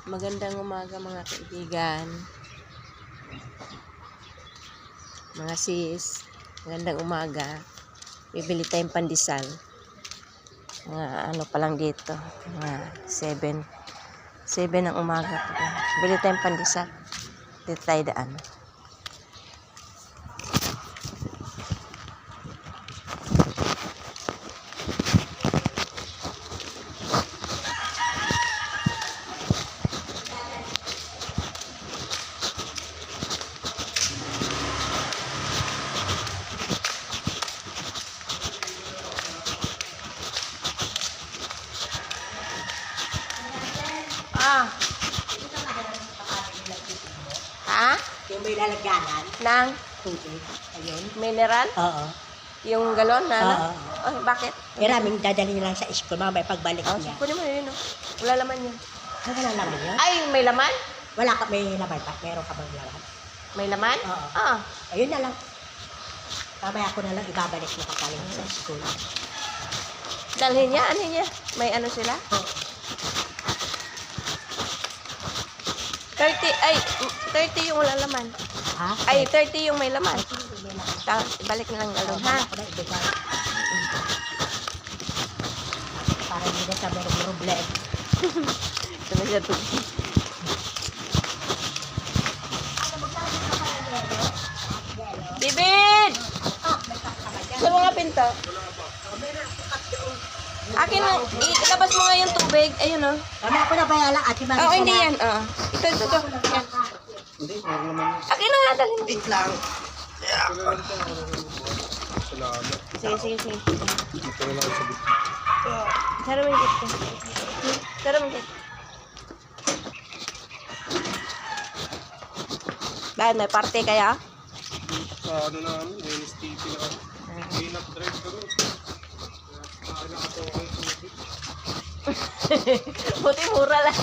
Magandang umaga mga kaibigan, mga sis, magandang umaga. Bibili tayong pandesal. Mga ano pa lang dito, mga 7 ng umaga pa. Bili tayong pandesal. Dito tayo daan. Ha? Yung may lalagyanan Nang tubig. Ayun. mineral? Oo. Yung galon na? Oo. Oh, bakit? Yan namin dadalhin lang sa school. Mamaya pagbalik Oh, niya. kunin mo yun. Oh. Wala laman yun. Ay, wala naman yun. Ay, may laman? Wala ka, may laman pa. Meron ka bang laman? May laman? Oo. Ah. Ayun na lang. Mamaya ko na lang ibabalik mo kapaling sa school. Dalhin niya, ano niya? May ano sila? Oo. 30 yung wala laman. Ha? Ay, 30 yung may laman. May laman. Tapos, ibalik na lang galon, ha? Ako na ibigay. Para hindi na sa merong problem. Ito na siya tubig. Bibid! Sa mga pinto. Akin na, ilabas mo nga yung tubig. Ayun, oh. Mamaya ko na bayala at ibang Oo, hindi yan. Oo. Ito. Yan. Hindi, wala naman yun. Akin na nga, dalhin mo. Wait lang. Salamat. Sige. Dito na lang sa bit. Sara mo yung gate. Sara mo yung gate. Bakit, may party kaya? Sa ano namin, NSTP na kami. Clean-up drive kami. Kaya nakatoka yung tubig. Buti mura lang.